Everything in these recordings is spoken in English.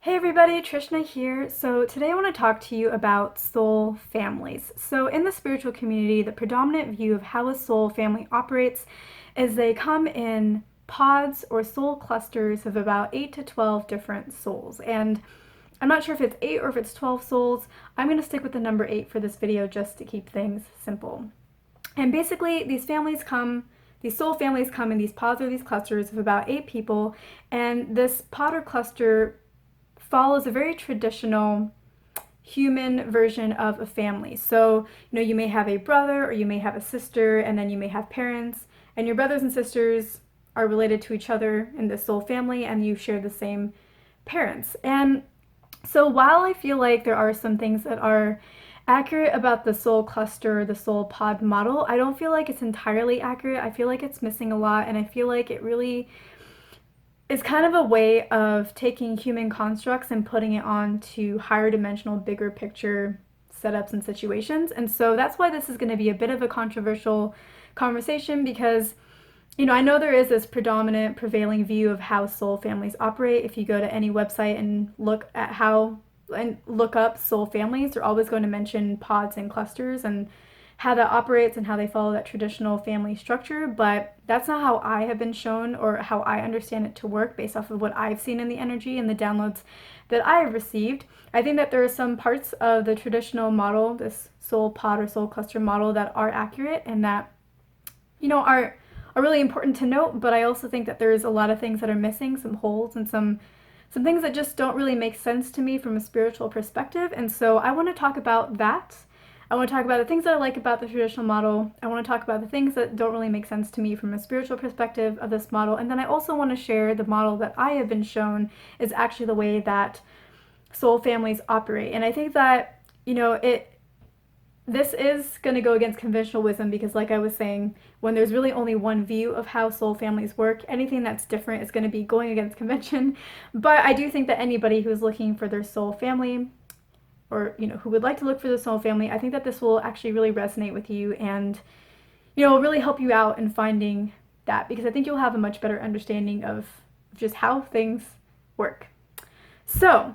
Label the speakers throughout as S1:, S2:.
S1: Hey everybody, Trishna here. So today I want to talk to you about soul families. So in the spiritual community, the predominant view of how a soul family operates is they come in pods or soul clusters of about 8 to 12 different souls. And I'm not sure if it's 8 or if it's 12 souls. I'm going to stick with the number 8 for this video just to keep things simple. And basically, these soul families come in these pods or these clusters of about 8 people, and this pod or cluster follows a very traditional human version of a family. So, you may have a brother or you may have a sister, and then you may have parents, and your brothers and sisters are related to each other in this soul family, and you share the same parents. And so, while I feel like there are some things that are accurate about the soul cluster, the soul pod model, I don't feel like it's entirely accurate. I feel like it's missing a lot, and I feel like it really is kind of a way of taking human constructs and putting it onto higher dimensional, bigger picture setups and situations. And so that's why this is going to be a bit of a controversial conversation because, I know there is this predominant, prevailing view of how soul families operate. If you go to any website and look up soul families, they're always going to mention pods and clusters and how that operates and how they follow that traditional family structure, but that's not how I have been shown or how I understand it to work based off of what I've seen in the energy and the downloads that I have received. I think that there are some parts of the traditional model, this soul pod or soul cluster model, that are accurate and that, are really important to note, but I also think that there's a lot of things that are missing, some holes and some things that just don't really make sense to me from a spiritual perspective. And so I want to talk about that. I want to talk about the things that I like about the traditional model. I want to talk about the things that don't really make sense to me from a spiritual perspective of this model. And then I also want to share the model that I have been shown is actually the way that soul families operate. And I think that, this is going to go against conventional wisdom because, like I was saying, when there's really only one view of how soul families work, anything that's different is going to be going against convention. But I do think that anybody who's looking for their soul family, or who would like to look for the soul family, I think that this will actually really resonate with you and really help you out in finding that, because I think you'll have a much better understanding of just how things work. So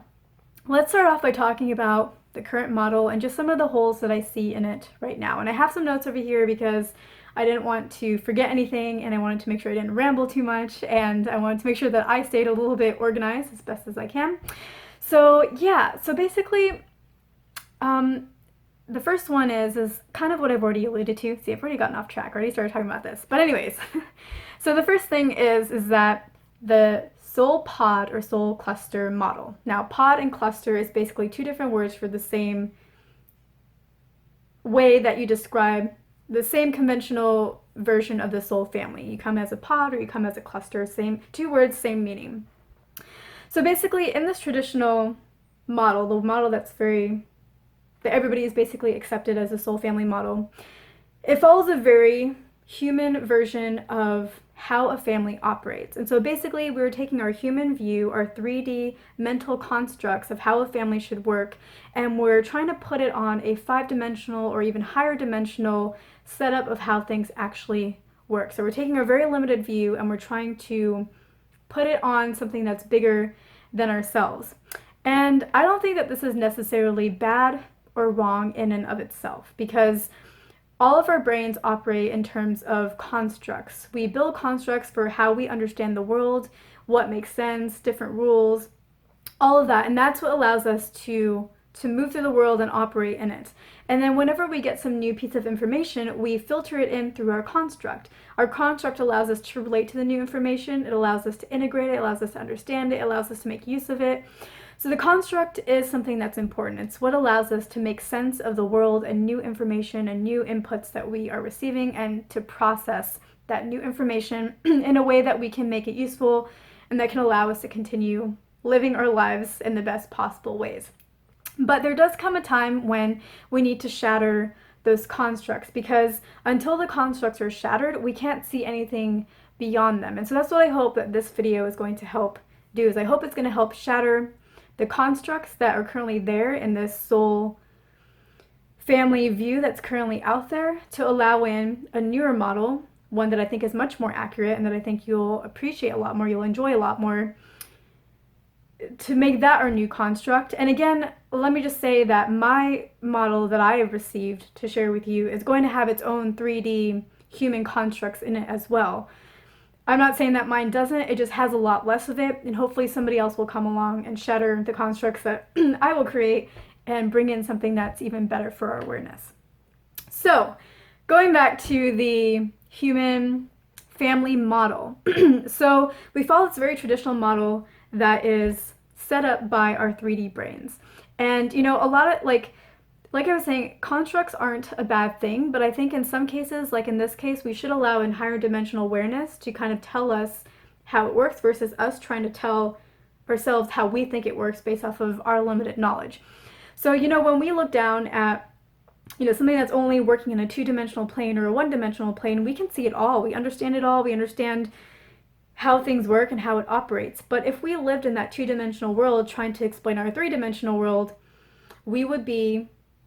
S1: let's start off by talking about the current model and just some of the holes that I see in it right now. And I have some notes over here because I didn't want to forget anything, and I wanted to make sure I didn't ramble too much, and I wanted to make sure that I stayed a little bit organized as best as I can. So yeah, so basically the first one is kind of what I've already alluded to. See, I've already gotten off track. I already started talking about this. But anyways, so the first thing is that the soul pod or soul cluster model. Now, pod and cluster is basically two different words for the same way that you describe the same conventional version of the soul family. You come as a pod or you come as a cluster, same two words, same meaning. So basically, in this traditional model, the model that everybody is basically accepted as a soul family model, it follows a very human version of how a family operates. And so basically we're taking our human view, our 3D mental constructs of how a family should work, and we're trying to put it on a 5-dimensional or even higher dimensional setup of how things actually work. So we're taking a very limited view and we're trying to put it on something that's bigger than ourselves. And I don't think that this is necessarily bad or wrong in and of itself, because all of our brains operate in terms of constructs. We build constructs for how we understand the world, what makes sense, different rules, all of that. And that's what allows us to move through the world and operate in it. And then whenever we get some new piece of information, we filter it in through our construct. Our construct allows us to relate to the new information. It allows us to integrate it. It allows us to understand it. It allows us to make use of it. So the construct is something that's important. It's what allows us to make sense of the world and new information and new inputs that we are receiving, and to process that new information in a way that we can make it useful and that can allow us to continue living our lives in the best possible ways. But there does come a time when we need to shatter those constructs, because until the constructs are shattered, we can't see anything beyond them. And so that's what I hope that this video is going to help do, is I hope it's going to help shatter the constructs that are currently there in this soul family view that's currently out there, to allow in a newer model, one that I think is much more accurate and that I think you'll appreciate a lot more, you'll enjoy a lot more, to make that our new construct. And again, let me just say that my model that I have received to share with you is going to have its own 3D human constructs in it as well. I'm not saying that mine doesn't, it just has a lot less of it, and hopefully somebody else will come along and shatter the constructs that I will create and bring in something that's even better for our awareness. So, going back to the human family model. So, we follow this very traditional model that is set up by our 3D brains. And a lot of like I was saying, constructs aren't a bad thing, but I think in some cases, like in this case, we should allow in higher dimensional awareness to kind of tell us how it works versus us trying to tell ourselves how we think it works based off of our limited knowledge. So, when we look down at something that's only working in a two-dimensional plane or a one-dimensional plane, we can see it all. We understand it all. We understand how things work and how it operates. But if we lived in that two-dimensional world trying to explain our three-dimensional world, we would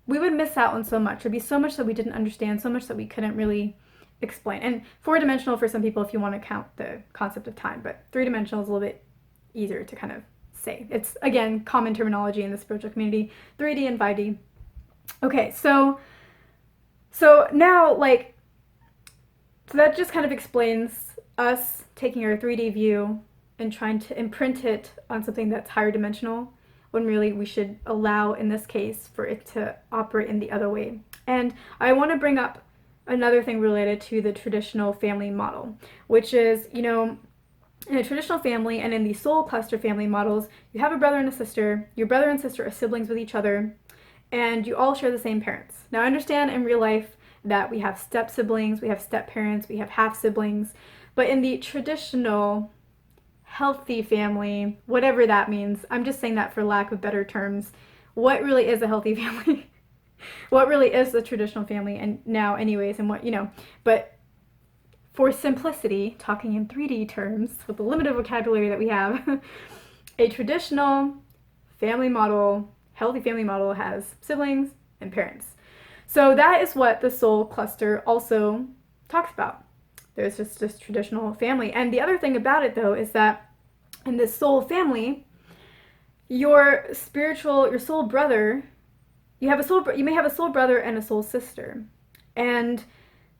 S1: miss out on so much. There'd be so much that we didn't understand, so much that we couldn't really explain. And four-dimensional for some people if you want to count the concept of time, but three-dimensional is a little bit easier to kind of say. It's, again, common terminology in the spiritual community, 3D and 5D. Okay, so now, so that just kind of explains us taking our 3D view and trying to imprint it on something that's higher dimensional, when really we should allow, in this case, for it to operate in the other way. And I want to bring up another thing related to the traditional family model, which is, in a traditional family and in the soul cluster family models, you have a brother and a sister. Your brother and sister are siblings with each other, and you all share the same parents. Now, I understand in real life that we have step siblings, we have step parents, we have half siblings, but in the traditional healthy family, whatever that means, I'm just saying that for lack of better terms, what really is a healthy family? What really is the traditional family and now anyways, and what, but for simplicity, talking in 3D terms with the limited vocabulary that we have, a traditional family model, healthy family model has siblings and parents. So that is what the soul cluster also talks about. There's just this traditional family. And the other thing about it, though, is that in this soul family, your soul brother, you may have a soul brother and a soul sister. And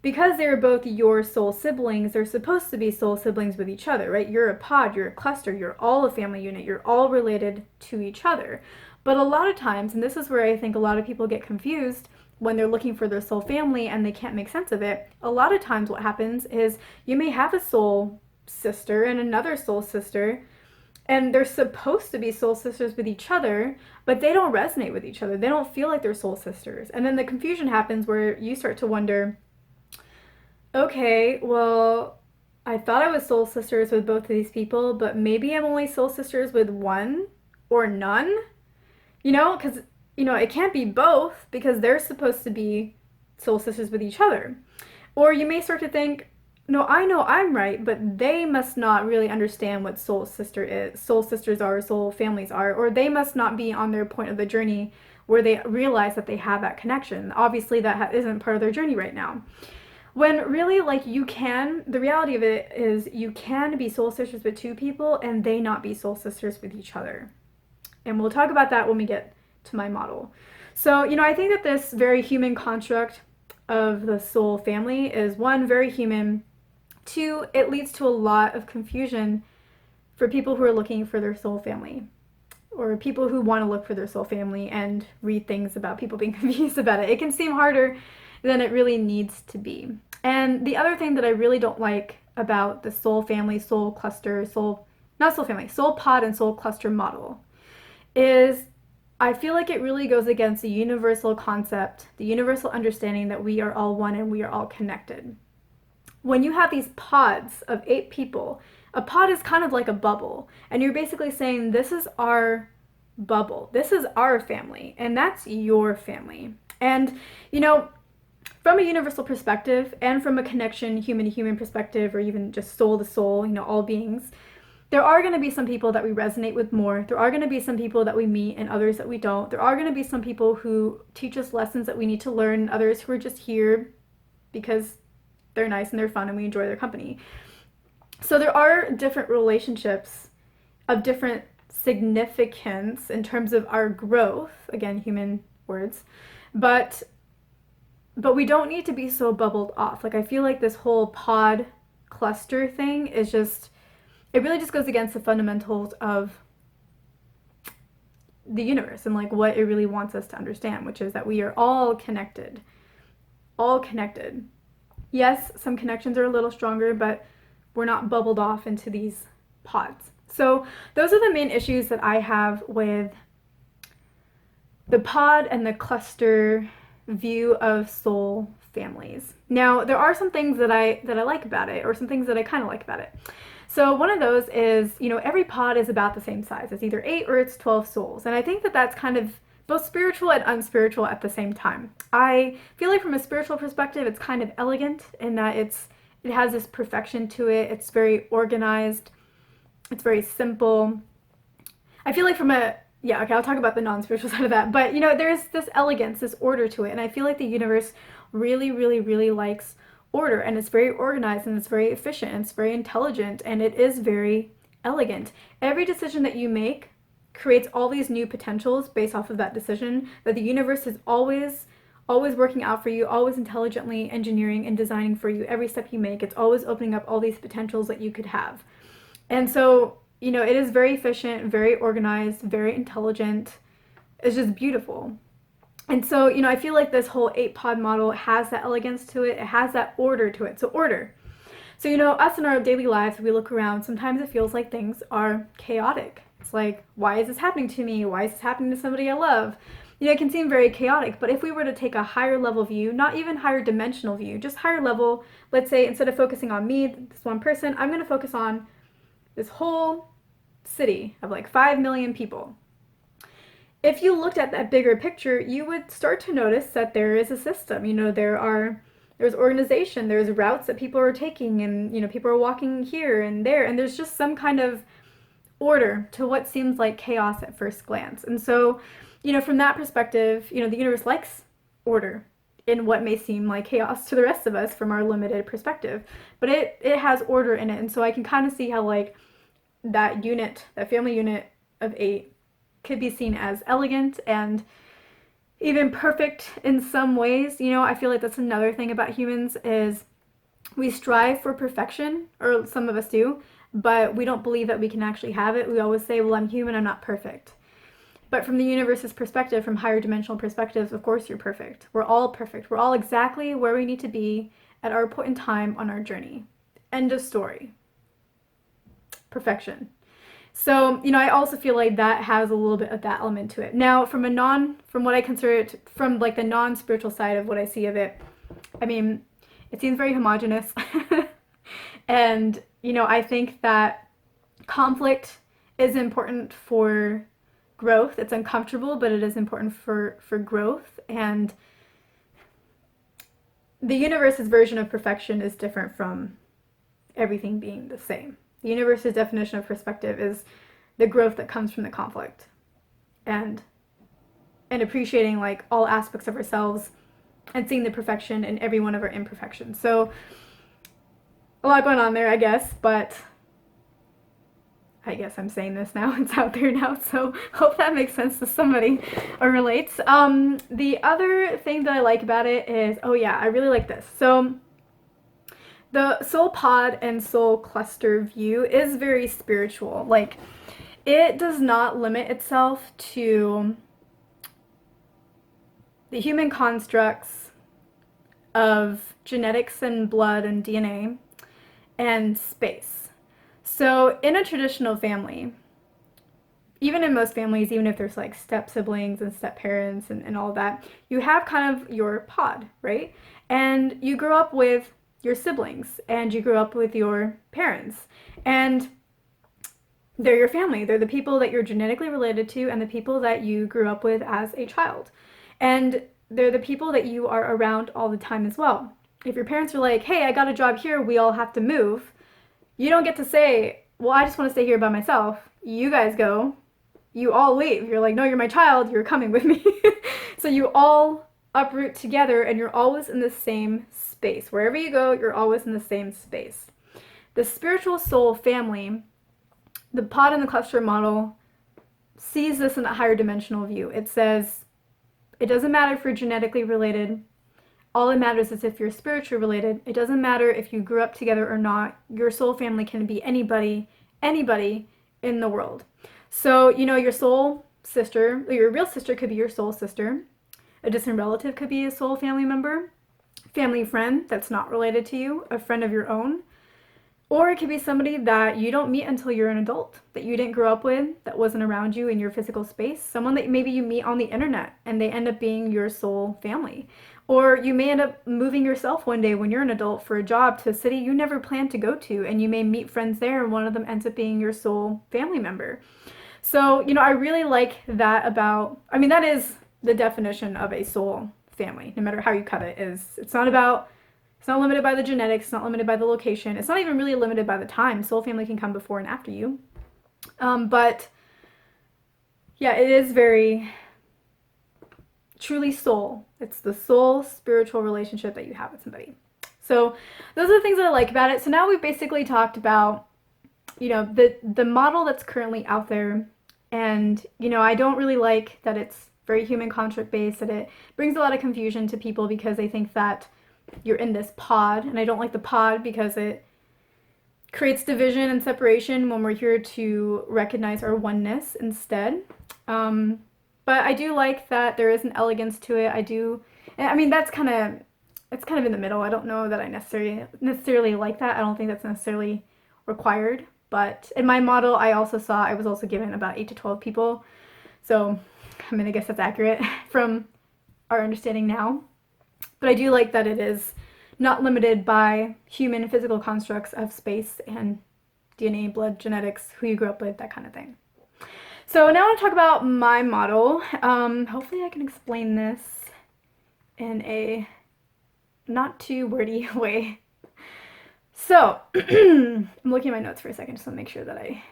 S1: because they're both your soul siblings, they're supposed to be soul siblings with each other, right? You're a pod, you're a cluster, you're all a family unit, you're all related to each other. But a lot of times, and this is where I think a lot of people get confused when they're looking for their soul family and they can't make sense of it, a lot of times what happens is you may have a soul sister and another soul sister, and they're supposed to be soul sisters with each other, but they don't resonate with each other. They don't feel like they're soul sisters. And then the confusion happens where you start to wonder, okay, well, I thought I was soul sisters with both of these people, but maybe I'm only soul sisters with one or none, because it can't be both because they're supposed to be soul sisters with each other. Or you may start to think, no, I know I'm right, but they must not really understand what soul sisters are, soul families are, or they must not be on their point of the journey where they realize that they have that connection. Obviously, that isn't part of their journey right now. When really, the reality of it is you can be soul sisters with two people and they not be soul sisters with each other. And we'll talk about that when we get to my model. So, I think that this very human construct of the soul family is, one, very human. Two, it leads to a lot of confusion for people who are looking for their soul family, or people who want to look for their soul family and read things about people being confused about it. It can seem harder than it really needs to be. And the other thing that I really don't like about the soul family, soul cluster, soul pod and soul cluster model is I feel like it really goes against the universal concept, the universal understanding that we are all one and we are all connected. When you have these pods of 8 people, a pod is kind of like a bubble, and you're basically saying, this is our bubble, this is our family, and that's your family. And, from a universal perspective and from a connection, human to human perspective, or even just soul to soul, all beings, there are going to be some people that we resonate with more. There are going to be some people that we meet and others that we don't. There are going to be some people who teach us lessons that we need to learn, and others who are just here because they're nice and they're fun and we enjoy their company. So there are different relationships of different significance in terms of our growth, again, human words, but we don't need to be so bubbled off. Like, I feel like this whole pod cluster thing is just, it really just goes against the fundamentals of the universe and like what it really wants us to understand, which is that we are all connected. All connected. Yes, some connections are a little stronger, but we're not bubbled off into these pods. So those are the main issues that I have with the pod and the cluster view of soul families. Now, there are some things that I like about it, or some things that I kind of like about it. So one of those is, every pod is about the same size. It's either 8 or it's 12 souls. And I think that that's kind of both spiritual and unspiritual at the same time. I feel like from a spiritual perspective, it's kind of elegant in that it has this perfection to it. It's very organized. It's very simple. I feel like I'll talk about the non-spiritual side of that. But, there's this elegance, this order to it. And I feel like the universe really, really, really likes order. And it's very organized and it's very efficient and it's very intelligent and it is very elegant. Every decision that you make creates all these new potentials based off of that decision that the universe is always working out for you, always intelligently engineering and designing for you. Every step you make, it's always opening up all these potentials that you could have. And so, it is very efficient, very organized, very intelligent. It's just beautiful. And so, I feel like this whole 8-pod model has that elegance to it. It has that order to it. So order. So, us in our daily lives, we look around, sometimes it feels like things are chaotic. It's like, why is this happening to me? Why is this happening to somebody I love? It can seem very chaotic, but if we were to take a higher level view, not even higher dimensional view, just higher level, let's say instead of focusing on me, this one person, I'm going to focus on this whole city of like 5 million people. If you looked at that bigger picture, you would start to notice that there is a system. There's organization, there's routes that people are taking, and people are walking here and there, and there's just some kind of order to what seems like chaos at first glance. And so, from that perspective, the universe likes order in what may seem like chaos to the rest of us from our limited perspective. But it has order in it. And so I can kind of see how like that family unit of 8 could be seen as elegant and even perfect in some ways. I feel like that's another thing about humans is we strive for perfection, or some of us do, but we don't believe that we can actually have it. We always say, well, I'm human, I'm not perfect. But from the universe's perspective, from higher dimensional perspectives, of course you're perfect. We're all perfect. We're all exactly where we need to be at our point in time on our journey. End of story. Perfection. So, I also feel like that has a little bit of that element to it. Now, from what I consider it, from like the non-spiritual side of what I see of it, I mean, it seems very homogenous. And, I think that conflict is important for growth. It's uncomfortable, but it is important for growth. And the universe's version of perfection is different from everything being the same. The universe's definition of perspective is the growth that comes from the conflict and appreciating like all aspects of ourselves and seeing the perfection in every one of our imperfections. So a lot going on there, I guess, but I guess I'm saying this now. It's out there now, so hope that makes sense to somebody or relates. The other thing that I like about it is, I really like this. So the soul pod and soul cluster view is very spiritual. Like, it does not limit itself to the human constructs of genetics and blood and DNA and space. So in a traditional family, even in most families, even if there's like step siblings and step parents and all of that, you have kind of your pod, right? And you grow up with your siblings and you grew up with your parents, and they're your family. They're the people that you're genetically related to and the people that you grew up with as a child. And they're the people that you are around all the time as well. If your parents are like, hey, I got a job here, we all have to move, you don't get to say, well, I just want to stay here by myself. You guys go. You all leave. You're like, no, you're my child, you're coming with me. So you all uproot together and you're always in the same space. Wherever you go, you're always in the same space. The spiritual soul family, the pod and the cluster model, sees this in a higher dimensional view. It says it doesn't matter if you're genetically related. All it matters is if you're spiritually related. It doesn't matter if you grew up together or not. Your soul family can be anybody in the world. So, your soul sister, or your real sister could be your soul sister. A distant relative could be a soul family member, family friend that's not related to you, a friend of your own. Or it could be somebody that you don't meet until you're an adult, that you didn't grow up with, that wasn't around you in your physical space. Someone that maybe you meet on the internet and they end up being your soul family. Or you may end up moving yourself one day when you're an adult for a job to a city you never planned to go to, and you may meet friends there and one of them ends up being your soul family member. So, I really like that about, that is the definition of a soul family, no matter how you cut it, is it's not limited by the genetics, it's not limited by the location, it's not even really limited by the time. Soul family can come before and after you. But yeah, it is very truly soul. It's the soul spiritual relationship that you have with somebody. So those are the things that I like about it. So now we've basically talked about, the model that's currently out there. And, I don't really like that it's very human construct based, that it brings a lot of confusion to people because they think that you're in this pod. And I don't like the pod because it creates division and separation when we're here to recognize our oneness instead. But I do like that there is an elegance to it. That's it's kind of in the middle. I don't know that I necessarily like that. I don't think that's necessarily required. But in my model, I was also given about 8 to 12 people. So, I guess that's accurate from our understanding now. But I do like that it is not limited by human physical constructs of space and DNA, blood, genetics, who you grew up with, that kind of thing. So now I want to talk about my model. Hopefully I can explain this in a not too wordy way. So, I'm looking at my notes for a second just to make sure that I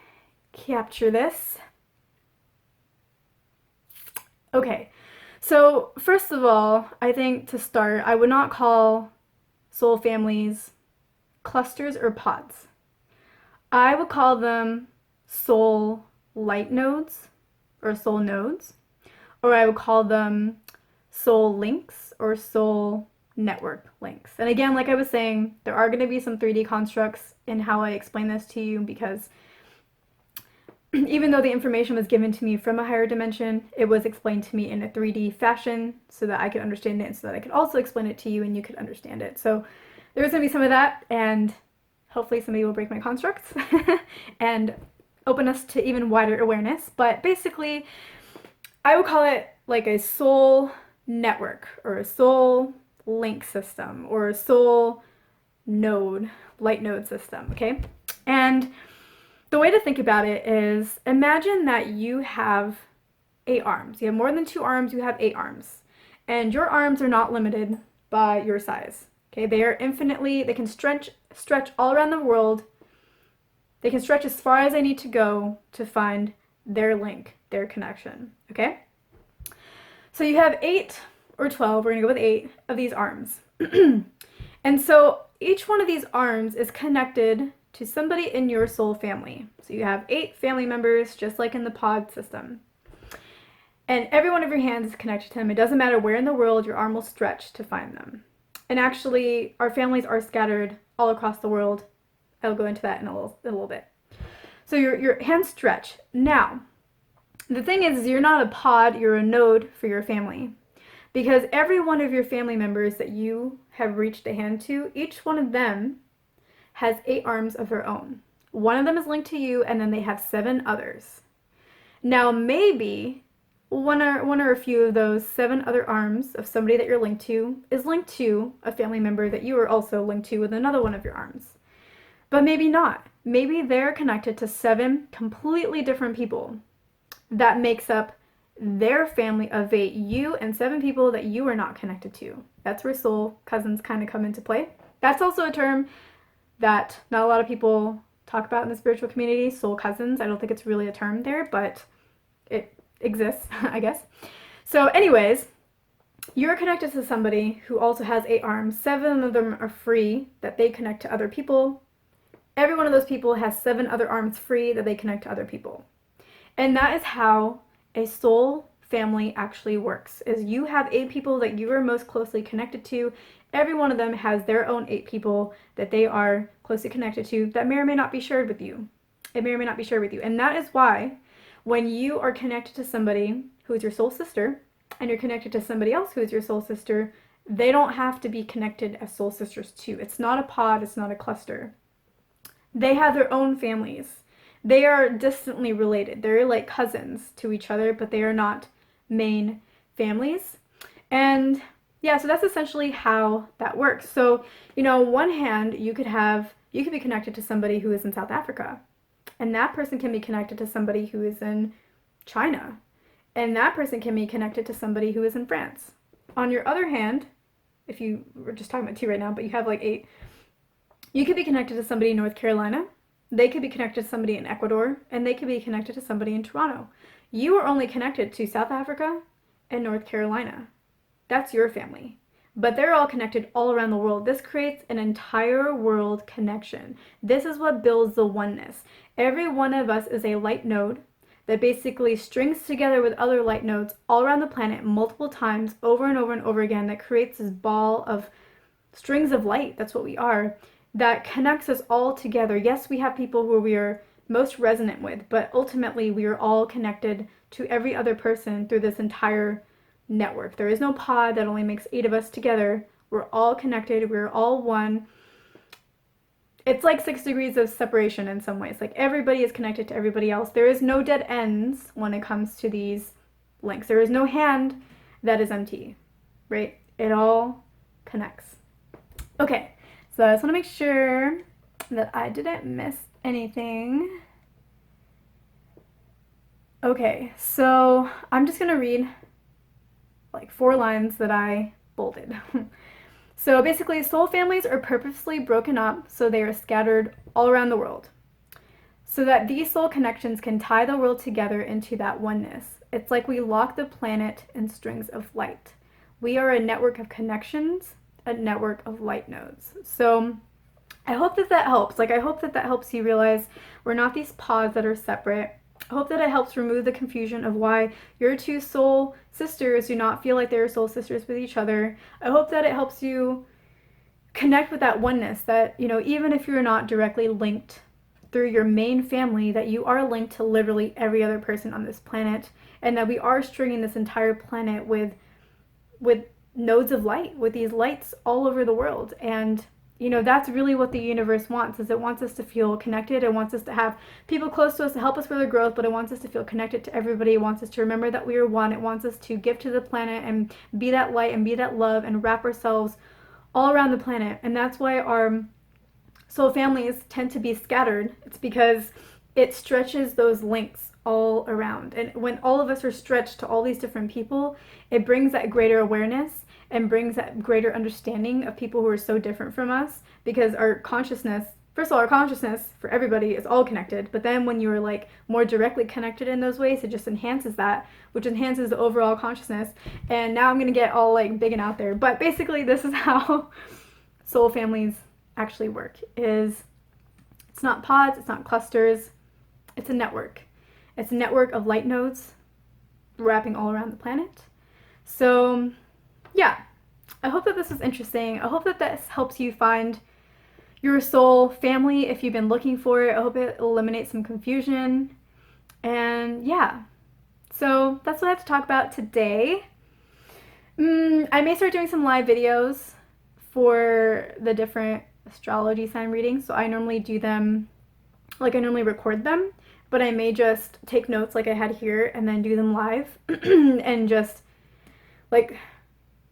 S1: capture this. Okay, so first of all, I think to start, I would not call soul families clusters or pods. I would call them soul light nodes or soul nodes, or I would call them soul links or soul network links. And again, like I was saying, there are going to be some 3D constructs in how I explain this to you, because even though the information was given to me from a higher dimension, it was explained to me in a 3D fashion so that I could understand it and so that I could also explain it to you and you could understand it. So there's going to be some of that, and hopefully somebody will break my constructs and open us to even wider awareness. But basically, I would call it like a soul network or a soul link system or a soul node, light node system, okay? And the way to think about it is, imagine that you have 8 arms. You have more than 2 arms, you have 8 arms. And your arms are not limited by your size, okay? They can stretch all around the world. They can stretch as far as they need to go to find their link, their connection, okay? So you have 8 or 12, we're gonna go with 8 of these arms. And so each one of these arms is connected to somebody in your soul family. So you have 8 family members, just like in the pod system. And every one of your hands is connected to them. It doesn't matter where in the world your arm will stretch to find them. And actually, our families are scattered all across the world. I'll go into that in a little bit. So your hands stretch. Now, the thing is, you're not a pod, you're a node for your family. Because every one of your family members that you have reached a hand to, each one of them has 8 arms of their own. One of them is linked to you, and then they have 7 others. Now, maybe one or a few of those 7 other arms of somebody that you're linked to is linked to a family member that you are also linked to with another one of your arms. But maybe not. Maybe they're connected to 7 completely different people. That makes up their family of 8, you and 7 people that you are not connected to. That's where soul cousins kind of come into play. That's also a term that not a lot of people talk about in the spiritual community, soul cousins. I don't think it's really a term there, but it exists, I guess. So anyways, you're connected to somebody who also has 8 arms. 7 of them are free that they connect to other people. Every one of those people has 7 other arms free that they connect to other people. And that is how a soul family actually works. Is you have 8 people that you are most closely connected to. Every one of them has their own 8 people that they are closely connected to that may or may not be shared with you. It may or may not be shared with you. And that is why when you are connected to somebody who is your soul sister and you're connected to somebody else who is your soul sister, they don't have to be connected as soul sisters too. It's not a pod, it's not a cluster. They have their own families. They are distantly related. They're like cousins to each other, but they are not main families. And yeah, so that's essentially how that works. So, on one hand, you could be connected to somebody who is in South Africa, and that person can be connected to somebody who is in China, and that person can be connected to somebody who is in France. On your other hand, if you were just talking about 2 right now, but you have like 8, you could be connected to somebody in North Carolina. They could be connected to somebody in Ecuador, and they could be connected to somebody in Toronto. You are only connected to South Africa and North Carolina. That's your family. But they're all connected all around the world. This creates an entire world connection. This is what builds the oneness. Every one of us is a light node that basically strings together with other light nodes all around the planet multiple times over and over and over again, that creates this ball of strings of light. That's what we are. That connects us all together. Yes, we have people who we are most resonant with, but ultimately we are all connected to every other person through this entire network. There is no pod that only makes 8 of us together. We're all connected. We're all one. It's like 6 degrees of separation in some ways. Like everybody is connected to everybody else. There is no dead ends when it comes to these links. There is no hand that is empty, right? It all connects. Okay, so I just want to make sure that I didn't miss anything. Okay, so I'm just going to read like 4 lines that I bolded. So basically, soul families are purposely broken up so they are scattered all around the world, so that these soul connections can tie the world together into that oneness. It's like we lock the planet in strings of light. We are a network of connections, a network of light nodes. So I hope that helps. I hope that helps you realize we're not these pods that are separate. I hope that it helps remove the confusion of why your 2 soul sisters do not feel like they're soul sisters with each other. I hope that it helps you connect with that oneness, that, even if you're not directly linked through your main family, that you are linked to literally every other person on this planet, and that we are stringing this entire planet with nodes of light, with these lights all over the world. And that's really what the universe wants, is it wants us to feel connected. It wants us to have people close to us to help us with our growth, but it wants us to feel connected to everybody. It wants us to remember that we are one. It wants us to give to the planet and be that light and be that love and wrap ourselves all around the planet. And that's why our soul families tend to be scattered. It's because it stretches those links all around. And when all of us are stretched to all these different people, it brings that greater awareness and brings that greater understanding of people who are so different from us, because our consciousness, first of all, our consciousness for everybody is all connected, but then when you are more directly connected in those ways, it just enhances that, which enhances the overall consciousness. And now I'm gonna get all big and out there, but basically this is how soul families actually work. It's not pods, it's not clusters, it's a network. It's a network of light nodes wrapping all around the planet. So yeah, I hope that this was interesting. I hope that this helps you find your soul family if you've been looking for it. I hope it eliminates some confusion. And yeah, so that's what I have to talk about today. I may start doing some live videos for the different astrology sign readings. So I normally do them, I normally record them, but I may just take notes like I had here and then do them live and just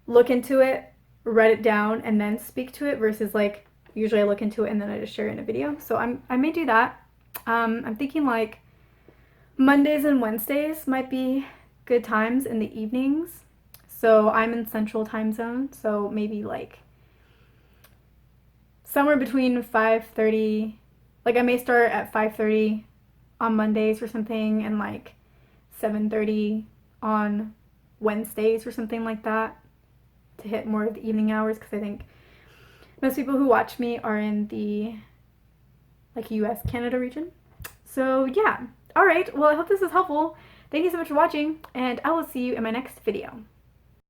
S1: look into it, write it down, and then speak to it, versus usually I look into it and then I just share it in a video. So I may do that. I'm thinking Mondays and Wednesdays might be good times in the evenings. So I'm in Central Time Zone, so maybe somewhere between 5:30, I may start at 5:30 on Mondays or something, and 7:30 on Wednesdays or something like that, to hit more of the evening hours, because I think most people who watch me are in the US, Canada region. So yeah, All right, well, I hope this was helpful. Thank you so much for watching, and I will see you in my next video.